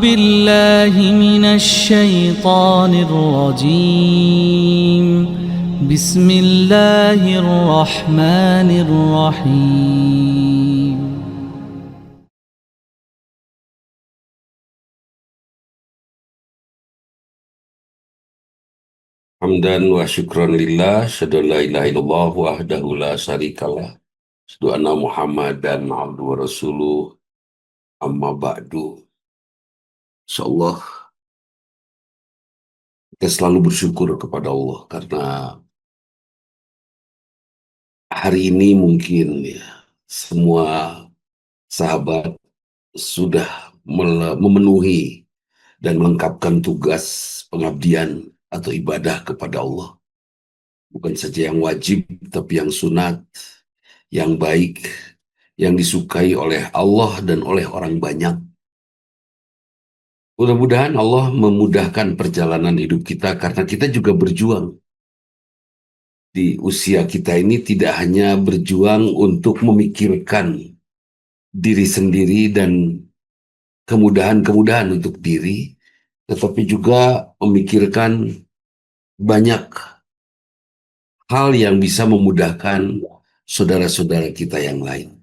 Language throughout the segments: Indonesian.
بالله من الشيطان الرجيم. بسم الله الرحمن الرحيم. Hamdan wa syukran lillah, syadu la ilaha illallah wahdahu la syarikalah, syadu anna Muhammadan abdu wa rasuluh, amma ba'du. InsyaAllah kita selalu bersyukur kepada Allah karena hari ini mungkin ya semua sahabat sudah memenuhi dan melengkapkan tugas pengabdian atau ibadah kepada Allah. Bukan saja yang wajib, tapi yang sunat, yang baik, yang disukai oleh Allah dan oleh orang banyak. Mudah-mudahan Allah memudahkan perjalanan hidup kita karena kita juga berjuang. Di usia kita ini tidak hanya berjuang untuk memikirkan diri sendiri dan kemudahan-kemudahan untuk diri, tetapi juga memikirkan banyak hal yang bisa memudahkan saudara-saudara kita yang lain.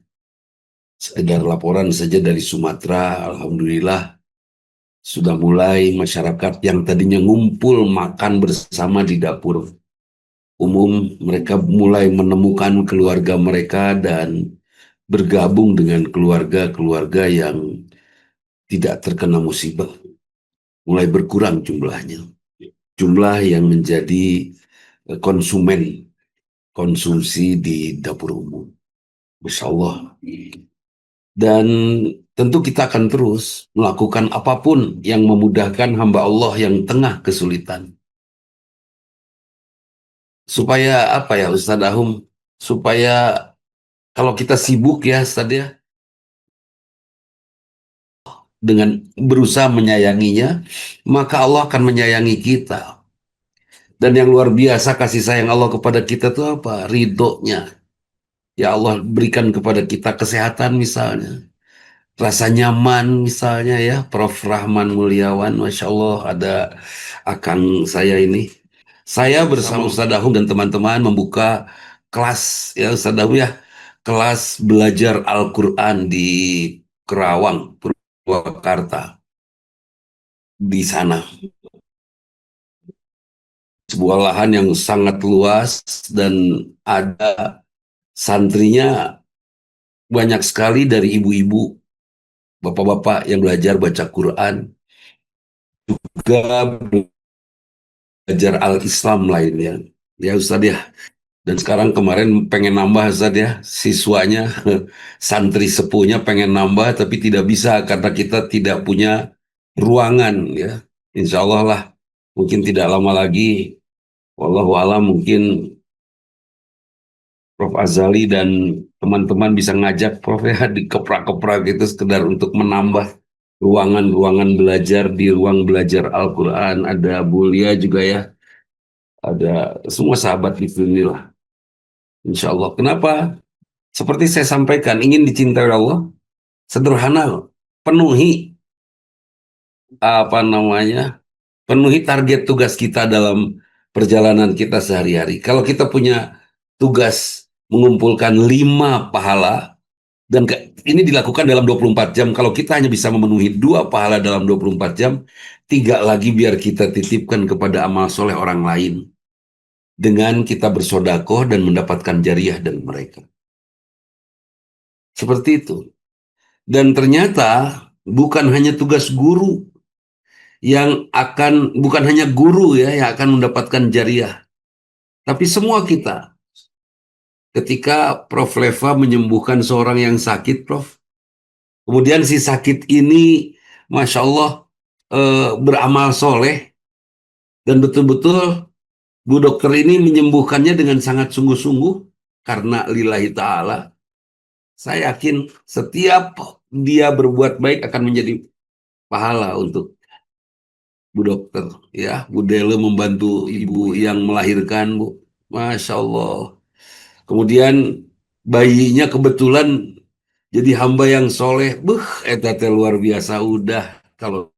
Sekedar laporan saja dari Sumatera, alhamdulillah sudah mulai masyarakat yang tadinya ngumpul makan bersama di dapur umum, mereka mulai menemukan keluarga mereka dan bergabung dengan keluarga-keluarga yang tidak terkena musibah. Mulai berkurang jumlahnya. Jumlah yang menjadi konsumen konsumsi di dapur umum. Masya Allah. Dan tentu kita akan terus melakukan apapun yang memudahkan hamba Allah yang tengah kesulitan. Supaya apa ya Ustadz Ahum? Supaya kalau kita sibuk ya Ustadz ya, dengan berusaha menyayanginya, maka Allah akan menyayangi kita. Dan yang luar biasa kasih sayang Allah kepada kita itu apa? Ridhonya. Ya Allah berikan kepada kita kesehatan misalnya. Rasa nyaman misalnya ya. Prof. Rahman Mulyawan, Masya Allah ada akang saya ini. Saya bersama Ustadz Ahum dan teman-teman membuka kelas ya Ustadz Ahum ya. Kelas belajar Al-Quran di Kerawang, Purwakarta. Di sana sebuah lahan yang sangat luas dan ada santrinya banyak sekali dari ibu-ibu, bapak-bapak yang belajar baca Quran, juga belajar Al-Islam lainnya. Ya Ustadz ya. Dan sekarang kemarin pengen nambah Ustadz ya, siswanya, santri sepuhnya pengen nambah tapi tidak bisa karena kita tidak punya ruangan ya. Insya Allah lah, mungkin tidak lama lagi, wallahu alam mungkin Prof. Azali dan teman-teman bisa ngajak Prof ya dikeprak-keprak gitu sekedar untuk menambah ruangan-ruangan belajar di ruang belajar Al-Quran. Ada Bulia juga ya, ada semua sahabat di sini lah. Insya Allah. Kenapa? Seperti saya sampaikan, ingin dicintai Allah, sederhana, penuhi apa namanya, penuhi target tugas kita dalam perjalanan kita sehari-hari. Kalau kita punya tugas mengumpulkan 5 pahala, dan ini dilakukan dalam 24 jam. Kalau kita hanya bisa memenuhi 2 pahala dalam 24 jam, 3 lagi biar kita titipkan kepada amal soleh orang lain. Dengan kita bersodakoh dan mendapatkan jariah dari mereka. Seperti itu. Dan ternyata bukan hanya tugas guru bukan hanya guru ya yang akan mendapatkan jariah. Tapi semua kita. Ketika Prof. Leva menyembuhkan seorang yang sakit, Prof. Kemudian si sakit ini, Masya Allah, beramal soleh. Dan betul-betul Bu dokter ini menyembuhkannya dengan sangat sungguh-sungguh. Karena lillahi ta'ala. Saya yakin setiap dia berbuat baik akan menjadi pahala untuk Bu dokter. Ya, Bu Dele membantu ibu yang melahirkan, Bu. Masya Allah. Kemudian bayinya kebetulan jadi hamba yang soleh. Eta teh luar biasa udah. Kalau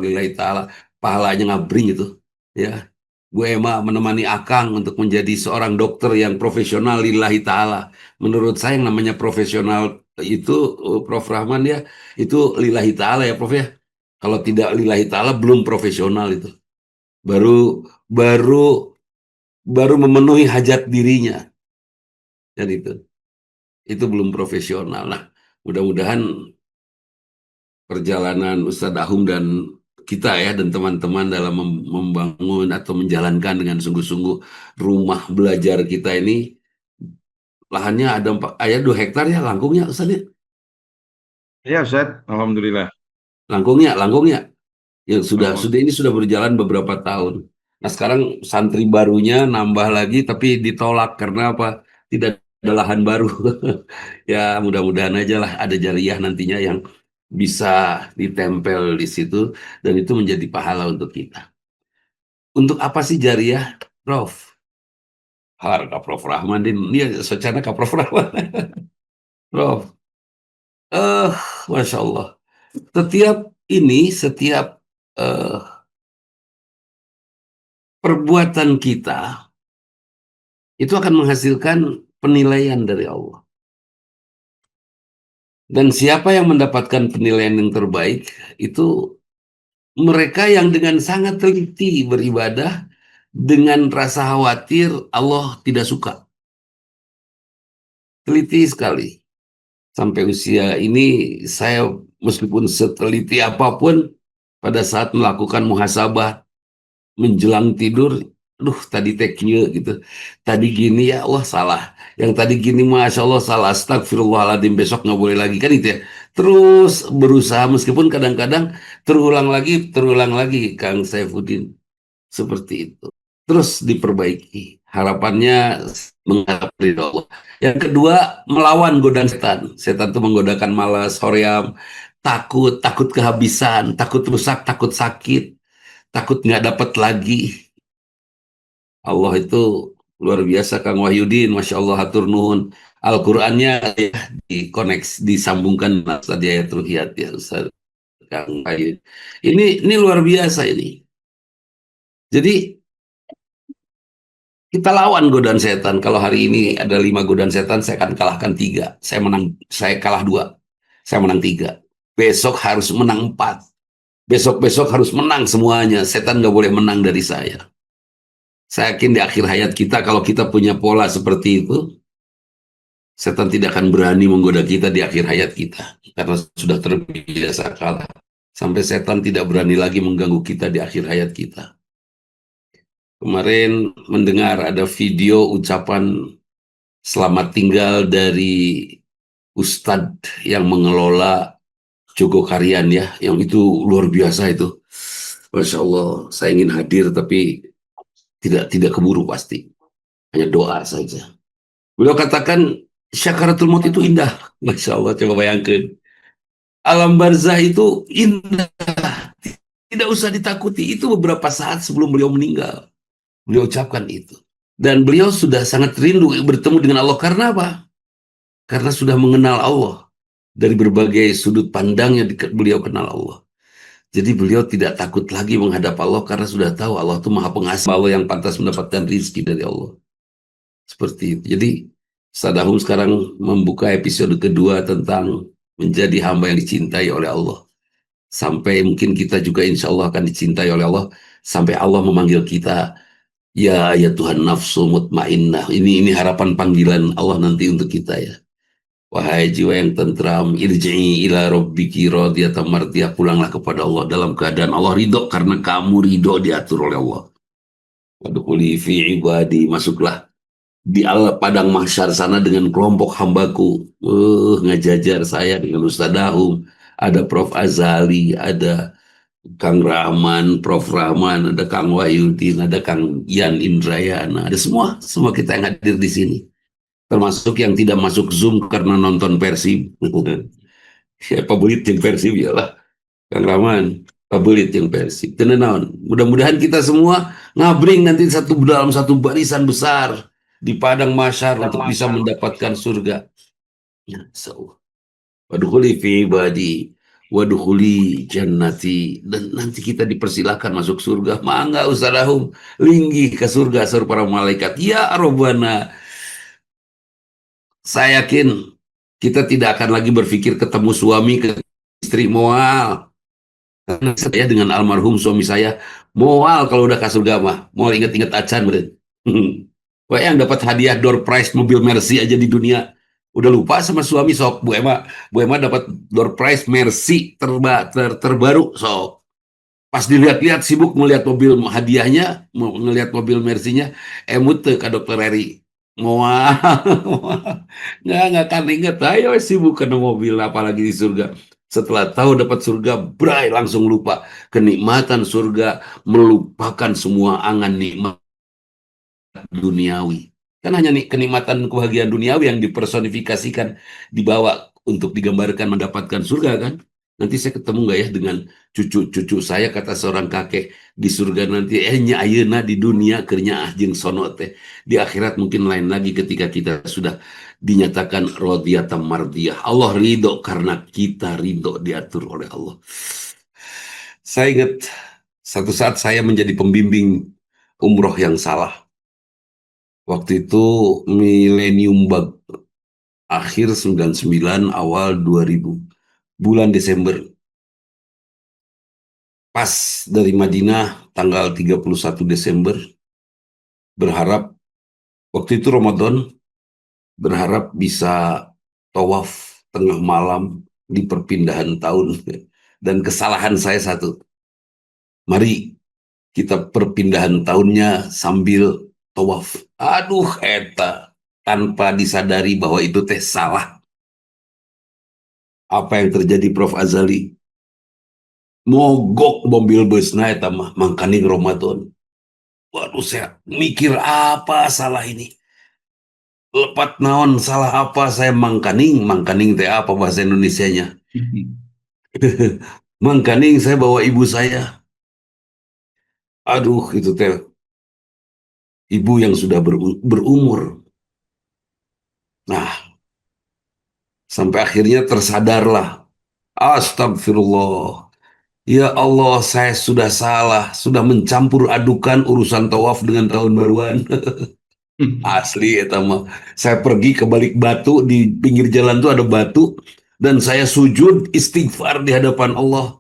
lillahi ta'ala, pahalanya ngabring itu. Ya, Bu Ema menemani Akang untuk menjadi seorang dokter yang profesional lillahi ta'ala. Menurut saya yang namanya profesional itu, Prof. Rahman ya, itu lillahi ta'ala ya Prof ya. Kalau tidak lillahi ta'ala belum profesional itu. Baru baru baru memenuhi hajat dirinya. Dan itu belum profesional. Nah, mudah-mudahan perjalanan Ustadz Ahum dan kita ya dan teman-teman dalam membangun atau menjalankan dengan sungguh-sungguh rumah belajar kita ini, lahannya ada 2 hektar ya, langkungnya Ustadz ya? Iya, Ustaz. Alhamdulillah. Langkungnya yang sudah Oh, sudah ini sudah berjalan beberapa tahun. Nah, sekarang santri barunya nambah lagi tapi ditolak karena apa? Tidak ada lahan baru. Ya, mudah-mudahan aja lah ada jariah nantinya yang bisa ditempel di situ dan itu menjadi pahala untuk kita. Untuk apa sih jariah, Prof? Harga Prof Rahman dia secara ke Prof Rahman. Prof, eh, Masya Allah. Setiap eh, perbuatan kita itu akan menghasilkan penilaian dari Allah. Dan siapa yang mendapatkan penilaian yang terbaik itu mereka yang dengan sangat teliti beribadah dengan rasa khawatir Allah tidak suka. Teliti sekali. Sampai usia ini saya meskipun seteliti apapun pada saat melakukan muhasabah menjelang tidur, aduh tadi teknya gitu, tadi gini ya Allah salah, yang tadi gini masya Allah salah, astagfirullahaladzim besok nggak boleh lagi kan itu ya. Terus berusaha meskipun kadang-kadang terulang lagi Kang Saifuddin seperti itu. Terus diperbaiki. Harapannya menghadap ridho Allah. Yang kedua, melawan godaan setan. Setan itu menggodakan malas, hoream, takut kehabisan, takut rusak, takut sakit, takut nggak dapat lagi. Allah itu luar biasa Kang Wahyudin, Masya Allah hatur nuhun. Al-Qur'annya ya, disambungkan tadi ayat ruhiyat ya Ustaz Kang Wahyudin. Ini luar biasa ini. Jadi kita lawan godaan setan. Kalau hari ini ada 5 godaan setan, saya akan kalahkan 3. Saya kalah 2. Saya menang 3. Besok harus menang 4. Besok-besok harus menang semuanya. Setan nggak boleh menang dari saya. Saya yakin di akhir hayat kita, kalau kita punya pola seperti itu, setan tidak akan berani menggoda kita di akhir hayat kita. Karena sudah terbiasa kalah. Sampai setan tidak berani lagi mengganggu kita di akhir hayat kita. Kemarin mendengar ada video ucapan selamat tinggal dari Ustadz yang mengelola Jogokarian ya, yang itu luar biasa itu. Masya Allah, saya ingin hadir tapi tidak keburu pasti. Hanya doa saja. Beliau katakan syakaratul maut itu indah. Masya Allah, coba bayangkan. Alam barzah itu indah. Tidak usah ditakuti. Itu beberapa saat sebelum beliau meninggal. Beliau ucapkan itu. Dan beliau sudah sangat rindu bertemu dengan Allah. Karena apa? Karena sudah mengenal Allah. Dari berbagai sudut pandang yang beliau kenal Allah. Jadi beliau tidak takut lagi menghadap Allah karena sudah tahu Allah itu maha pengasih. Allah yang pantas mendapatkan rizki dari Allah. Seperti itu. Jadi Sadahum sekarang membuka episode kedua tentang menjadi hamba yang dicintai oleh Allah. Sampai mungkin kita juga insya Allah akan dicintai oleh Allah. Sampai Allah memanggil kita, ya Tuhan nafsu mutmainnah. Ini harapan panggilan Allah nanti untuk kita ya. Wahai jiwa yang tentram, irji'i ila rabbiki radiyatan mardiyah, pulanglah kepada Allah dalam keadaan Allah ridho karena kamu ridho diatur oleh Allah. Wadkhuli fi ibadi, masuklah di padang mahsyar sana dengan kelompok hambaku. Ngajajar saya dengan Ustadz Dahum, ada Prof Azali, ada Kang Rahman, Prof Rahman, ada Kang Wahyudin, ada Kang Yan Indrayana, ada semua kita yang hadir di sini. Termasuk yang tidak masuk Zoom karena nonton Persib. Siapa belit yang Persib ya lah. Kang Rahman, pabelit yang Persib. Tenenawan. Mudah-mudahan kita semua ngabring nanti dalam satu barisan besar di padang mahsyar untuk bisa mendapatkan surga. Ya, so. Wadkhuli fi ibadi wadukhuli jannati, dan nanti kita dipersilahkan masuk surga. Mangga ustadahum, linggih ke surga sur para malaikat. Ya Rabbana, saya yakin kita tidak akan lagi berpikir ketemu suami ke istri moal. Karena saya dengan almarhum suami saya moal kalau udah ke surga mah. Mau inget-inget acan beren. Wah, yang dapat hadiah door prize mobil Mercy aja di dunia. Udah lupa sama suami sok. Bu Ema dapat door prize Mercy terbaru sok. Pas dilihat-lihat sibuk melihat mobil hadiahnya, ngelihat mobil Mercy-nya, emut ke dokter Eri. Moal, nggak akan inget. Ayo sibuk kena mobil, apalagi di surga. Setelah tahu dapat surga, bray langsung lupa kenikmatan surga, melupakan semua angan nikmat duniawi. Kan hanya nih kenikmatan kebahagiaan duniawi yang dipersonifikasikan, dibawa untuk digambarkan mendapatkan surga kan. Nanti saya ketemu nggak ya dengan cucu-cucu saya, kata seorang kakek, di surga nanti, nya ayeuna di dunia kernya jeung sono teh. Di akhirat mungkin lain lagi ketika kita sudah dinyatakan radhiyatam mardiyah. Allah ridho karena kita ridho diatur oleh Allah. Saya ingat satu saat saya menjadi pembimbing umroh yang salah. Waktu itu milenium akhir 99 awal 2000, bulan Desember. Pas dari Madinah tanggal 31 Desember, berharap waktu itu Ramadan, berharap bisa tawaf tengah malam di perpindahan tahun. Dan kesalahan saya satu, mari kita perpindahan tahunnya sambil tawaf. Aduh, eta tanpa disadari bahwa itu teh salah. Apa yang terjadi Prof. Azali? Mogok mobil busna eta mah mangkaning Ramadan. Waduh, saya mikir apa salah ini? Lepat naon salah apa saya mangkaning teh apa bahasa Indonesianya? Mangkaning saya bawa ibu saya. Aduh, itu teh ibu yang sudah berumur. Nah, sampai akhirnya tersadarlah. Astagfirullah. Ya Allah, saya sudah salah, sudah mencampur adukan urusan tawaf dengan tahun baruan. Asli ya mah. Saya pergi ke balik batu, di pinggir jalan tuh ada batu, dan saya sujud istighfar di hadapan Allah.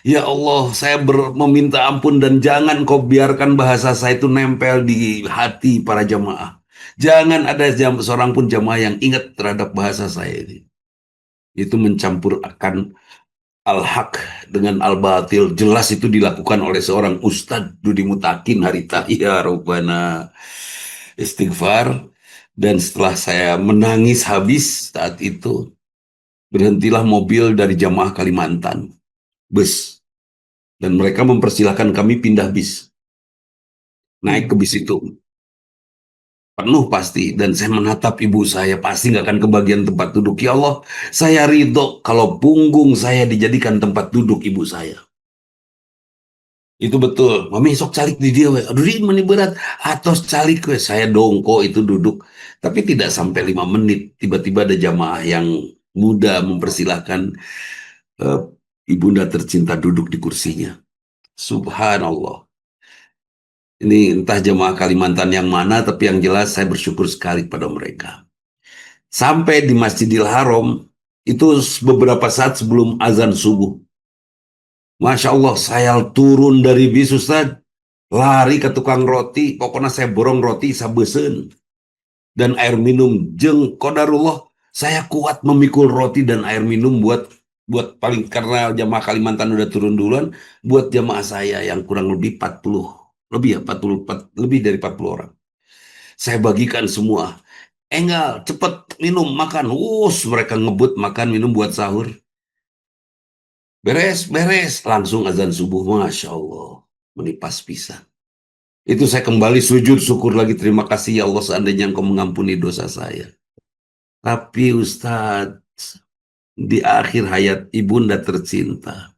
Ya Allah, saya meminta ampun dan jangan kau biarkan bahasa saya itu nempel di hati para jamaah. Jangan ada seorang pun jamaah yang ingat terhadap bahasa saya ini. Itu mencampur akan al-haq dengan al-batil. Jelas itu dilakukan oleh seorang Ustadz Dudi Mutakin Harita. Ya Rabbana, istighfar. Dan setelah saya menangis habis saat itu, berhentilah mobil dari jamaah Kalimantan, bus. Dan mereka mempersilahkan kami pindah bis. Naik ke bis itu. Penuh pasti. Dan saya menatap ibu saya, pasti nggak akan kebagian tempat duduk. Ya Allah, saya ridho kalau punggung saya dijadikan tempat duduk ibu saya. Itu betul. Mami sok calik di dia we. Aduh, ini meni berat. Atos calik we. Saya dongko itu duduk. Tapi tidak sampai 5 menit. Tiba-tiba ada jamaah yang muda mempersilahkan ibunda tercinta duduk di kursinya. Subhanallah. Ini entah jamaah Kalimantan yang mana, tapi yang jelas saya bersyukur sekali pada mereka. Sampai di Masjidil Haram, itu beberapa saat sebelum azan subuh. Masya Allah, saya turun dari bis Ustaz, lari ke tukang roti, pokoknya saya borong roti sabesen dan air minum. Jeng qadarullah, saya kuat memikul roti dan air minum buat paling, karena jamaah Kalimantan udah turun duluan, buat jamaah saya yang kurang lebih 40, lebih ya 44, lebih dari 40 orang. Saya bagikan semua. Enggal, cepet minum, makan. Mereka ngebut makan minum buat sahur. Beres, langsung azan subuh. Masya Allah, menipas pisan. Itu saya kembali sujud syukur lagi, terima kasih ya Allah seandainya Engkau mengampuni dosa saya. Tapi Ustadz, di akhir hayat ibunda tercinta,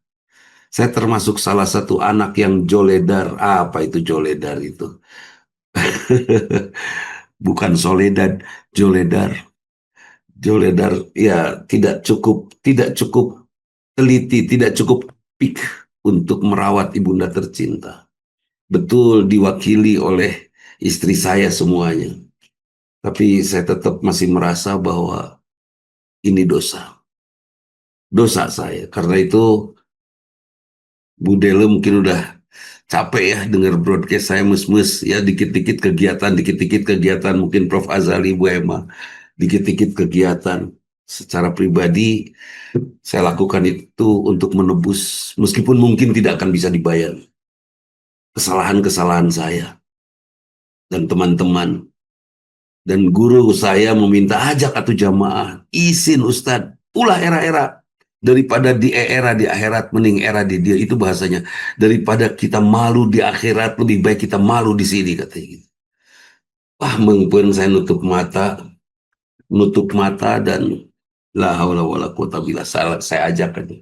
saya termasuk salah satu anak yang joledar. Apa itu joledar itu? Bukan soledad, joledar. Joledar ya tidak cukup teliti, tidak cukup pik untuk merawat ibunda tercinta. Betul diwakili oleh istri saya semuanya. Tapi saya tetap masih merasa bahwa ini dosa. Dosa saya. Karena itu Bu Dele mungkin udah capek ya dengar broadcast saya mus-mus ya, dikit-dikit kegiatan mungkin Prof Azali, Bu Emma, dikit-dikit kegiatan. Secara pribadi saya lakukan itu untuk menebus, meskipun mungkin tidak akan bisa dibayar, kesalahan-kesalahan saya dan teman-teman. Dan guru saya meminta, ajak atau jamaah, izin Ustadz, ulah era-era. Daripada di era di akhirat, mending era di dia, itu bahasanya. Daripada kita malu di akhirat, lebih baik kita malu di sini, katanya gitu. Wah, mengpun saya nutup mata dan la haula wala quwata billah, saya ajak aja.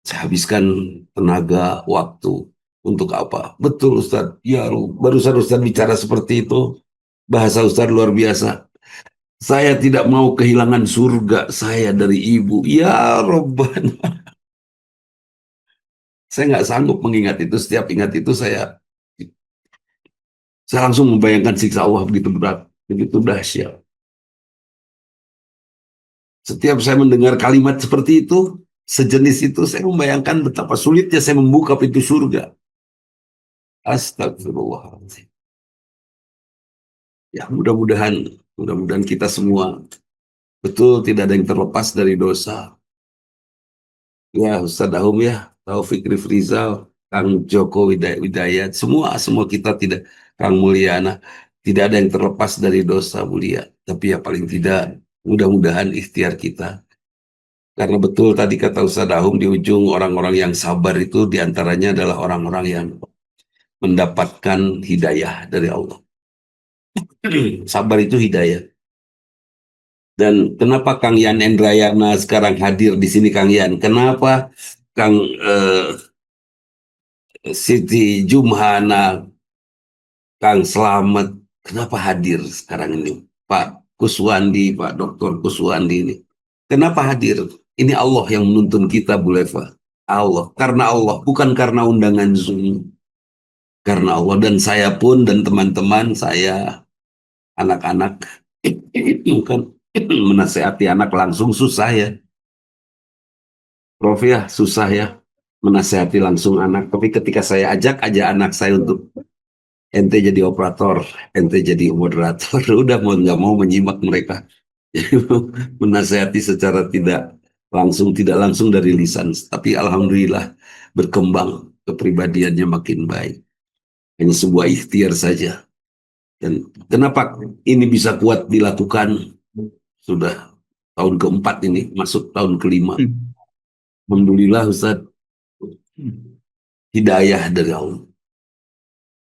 Saya habiskan tenaga, waktu, untuk apa? Betul Ustadz, ya barusan Ustadz bicara seperti itu, bahasa Ustadz luar biasa. Saya tidak mau kehilangan surga saya dari ibu. Ya Robbana. Saya nggak sanggup mengingat itu. Setiap ingat itu saya langsung membayangkan siksa Allah begitu berat, begitu dahsyat. Setiap saya mendengar kalimat seperti itu, sejenis itu, saya membayangkan betapa sulitnya saya membuka pintu surga. Astagfirullahaladzim. Ya mudah-mudahan kita semua betul tidak ada yang terlepas dari dosa. Ya Ustadz Ahum ya, Taufik Rifrizal, Kang Joko Widayat, semua kita tidak, Kang Mulyana, tidak ada yang terlepas dari dosa mulia. Tapi ya paling tidak mudah-mudahan ikhtiar kita. Karena betul tadi kata Ustadz Ahum di ujung, orang-orang yang sabar itu diantaranya adalah orang-orang yang mendapatkan hidayah dari Allah. Sabar itu hidayah. Dan kenapa Kang Yan Endrayana sekarang hadir di sini, Kang Yan? Kenapa Kang Siti Jumhana, Kang Slamet, kenapa hadir sekarang ini? Pak Kuswandi, Pak Dr. Kuswandi ini. Kenapa hadir? Ini Allah yang menuntun kita, Bu Leva. Allah, karena Allah, bukan karena undangan Zoom. Karena Allah, dan saya pun dan teman-teman saya, anak-anak, bukan menasehati anak langsung susah ya. Prof ya, susah ya menasehati langsung anak. Tapi ketika saya ajak aja anak saya untuk ente jadi operator, ente jadi moderator, udah mau nggak mau menyimak mereka. Menasehati secara tidak langsung dari lisan. Tapi alhamdulillah berkembang, kepribadiannya makin baik. Hanya sebuah ikhtiar saja. Dan kenapa ini bisa kuat dilakukan? Sudah tahun keempat ini, masuk tahun kelima. Alhamdulillah Ustaz, hidayah dari Allah.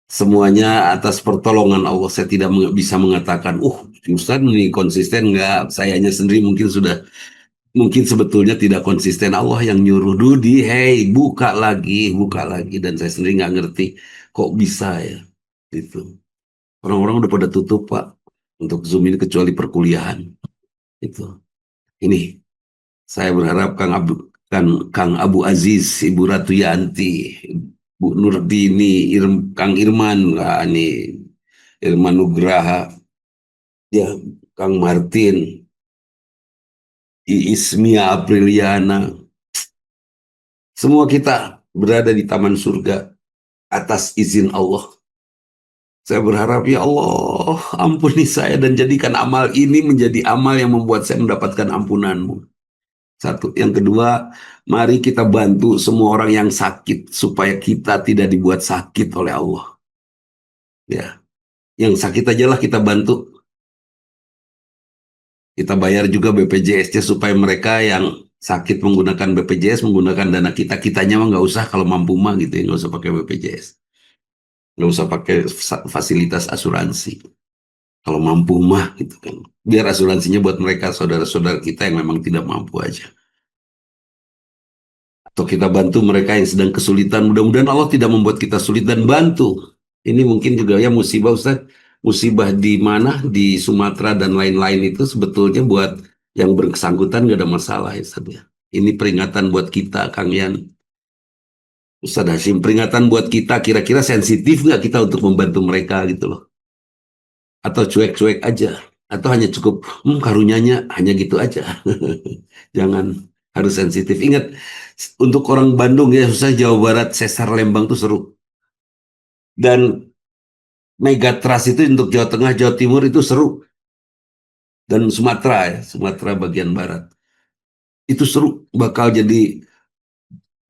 Semuanya atas pertolongan Allah. Saya tidak bisa mengatakan, Ustaz ini konsisten nggak? Sayanya sendiri mungkin sebetulnya tidak konsisten. Allah yang nyuruh Dudi, hey buka lagi, dan saya sendiri nggak ngerti kok bisa ya. Gitu. Orang-orang udah pada tutup Pak untuk Zoom ini kecuali perkuliahan. Itu. Ini saya berharap Kang Abu Aziz, Ibu Ratu Yanti, Bu Nurdini, Kang Irman, ini Irman Nugraha, ya Kang Martin, Ismia Apriliana, semua kita berada di taman surga atas izin Allah. Saya berharap ya Allah ampuni saya dan jadikan amal ini menjadi amal yang membuat saya mendapatkan ampunan-Mu. Satu. Yang kedua, mari kita bantu semua orang yang sakit supaya kita tidak dibuat sakit oleh Allah. Ya, yang sakit aja lah kita bantu. Kita bayar juga BPJS-nya supaya mereka yang sakit menggunakan BPJS, menggunakan dana kitanya mah nggak usah, kalau mampu mah gitu ya, nggak usah pakai BPJS. Nggak usah pakai fasilitas asuransi. Kalau mampu mah gitu kan. Biar asuransinya buat mereka, saudara-saudara kita yang memang tidak mampu aja. Atau kita bantu mereka yang sedang kesulitan. Mudah-mudahan Allah tidak membuat kita sulit dan bantu. Ini mungkin juga ya musibah Ustaz. Musibah di mana? Di Sumatera dan lain-lain itu sebetulnya buat yang bersangkutan gak ada masalah ya Ustaz ya. Ini peringatan buat kita, Kang Yan. Ustaz Hashim, peringatan buat kita, kira-kira sensitif nggak kita untuk membantu mereka gitu loh? Atau cuek-cuek aja? Atau hanya cukup, karunyanya hanya gitu aja? Jangan, harus sensitif. Ingat, untuk orang Bandung ya, khususnya Jawa Barat, Sesar Lembang tuh seru. Dan Megatrust itu untuk Jawa Tengah, Jawa Timur itu seru. Dan Sumatera ya, Sumatera bagian Barat. Itu seru, bakal jadi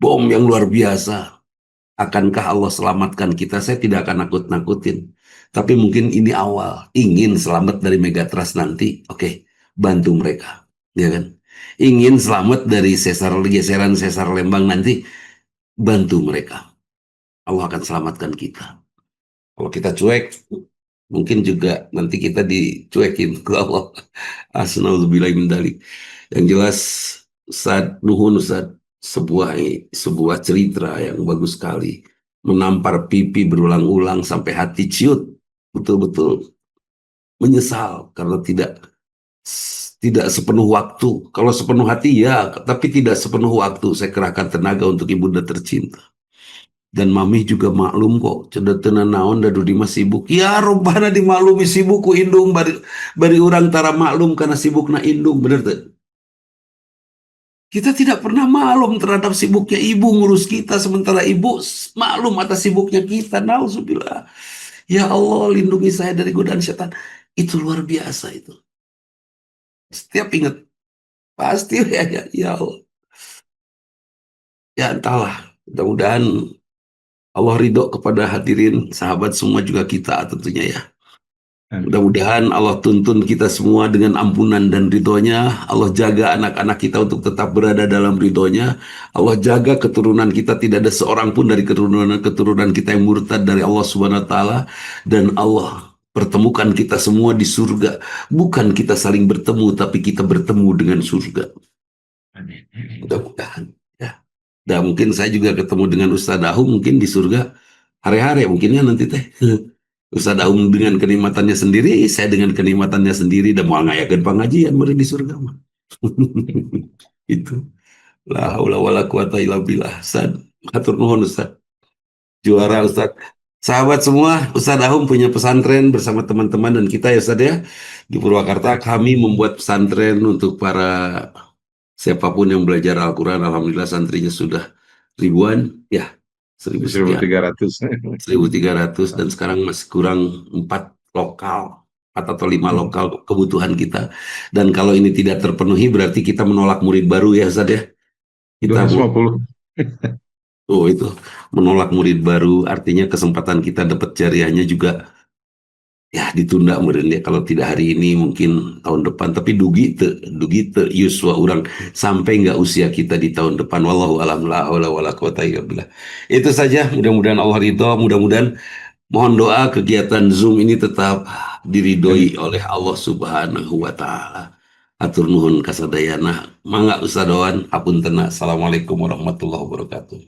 bom yang luar biasa. Akankah Allah selamatkan kita? Saya tidak akan nakut-nakutin. Tapi mungkin ini awal. Ingin selamat dari Megatrust nanti, oke, bantu mereka. Ya kan? Ingin selamat dari geseran Sesar Lembang nanti, bantu mereka. Allah akan selamatkan kita. Kalau kita cuek, mungkin juga nanti kita dicuekin ke Allah. Asnaudzubillahi min dzalik. Yang jelas, Ustaz Nuhun, Ustaz, sebuah cerita yang bagus sekali. Menampar pipi berulang-ulang sampai hati ciut. Betul-betul menyesal karena tidak sepenuh waktu. Kalau sepenuh hati ya, tapi tidak sepenuh waktu saya kerahkan tenaga untuk ibunda tercinta. Dan mami juga maklum kok, cedeteuna naon dadu di mas sibuk. Ya robbana dimaklumi sibuk ku indung bari urang tara maklum karena sibukna indung, bener tuh. Kita tidak pernah maklum terhadap sibuknya ibu ngurus kita, sementara ibu maklum atas sibuknya kita. Nauzubillah. Ya Allah, lindungi saya dari godaan setan. Itu luar biasa itu. Setiap ingat, pasti ya Allah. Ya entahlah, mudah-mudahan Allah ridho kepada hadirin, sahabat semua juga kita tentunya ya. Mudah-mudahan Allah tuntun kita semua dengan ampunan dan ridhonya. Allah jaga anak-anak kita untuk tetap berada dalam ridhonya. Allah jaga keturunan kita, tidak ada seorang pun dari keturunan kita yang murtad dari Allah Subhanahu wa taala. Dan Allah pertemukan kita semua di surga. Bukan kita saling bertemu, tapi kita bertemu dengan surga. Mudah-mudahan ya. Dan mungkin saya juga ketemu dengan Ustaz Dahu mungkin di surga hari-hari mungkinnya nanti teh. Ustaz Daum dengan kenikmatannya sendiri, saya dengan kenikmatannya sendiri, dan mau ngayakeun pangajian meureun di surga mah. Itu. La haula wala quwata illa billah. Ustaz, hatur nuhun Ustaz. Juara Ustaz. Sahabat semua, Ustaz Daum punya pesantren bersama teman-teman dan kita ya Ustaz ya. Di Purwakarta kami membuat pesantren untuk para siapapun yang belajar Al-Quran. Alhamdulillah santrinya sudah ribuan ya. 1.300. 1.300 dan sekarang masih kurang 4 lokal atau 5 lokal kebutuhan kita. Dan kalau ini tidak terpenuhi berarti kita menolak murid baru ya Ustaz ya. Kita 250. Oh itu menolak murid baru, artinya kesempatan kita dapat jariahnya juga ya ditunda meureun ya, kalau tidak hari ini mungkin tahun depan, tapi dugi teu yuswa urang sampai nggak usia kita di tahun depan. Wallahu a'lam, la haula wala quwata illa billah. Itu saja, mudah-mudahan Allah ridho, mudah-mudahan mohon doa kegiatan Zoom ini tetap diridhoi oleh Allah Subhanahu wa taala. Atur nuhun kasadayana. Mangga Ustaz Doan, hapuntenna. Assalamualaikum warahmatullahi wabarakatuh.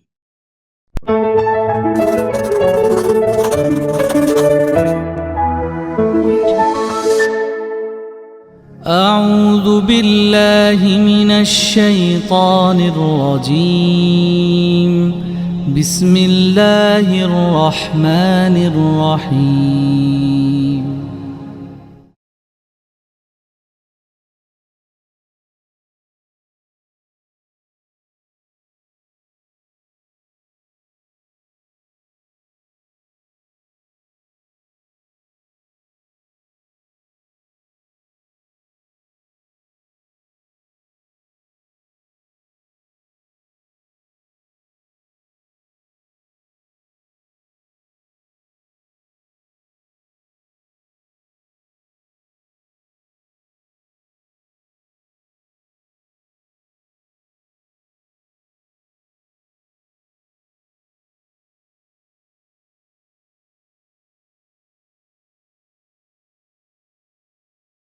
أعوذ بالله من الشيطان الرجيم بسم الله الرحمن الرحيم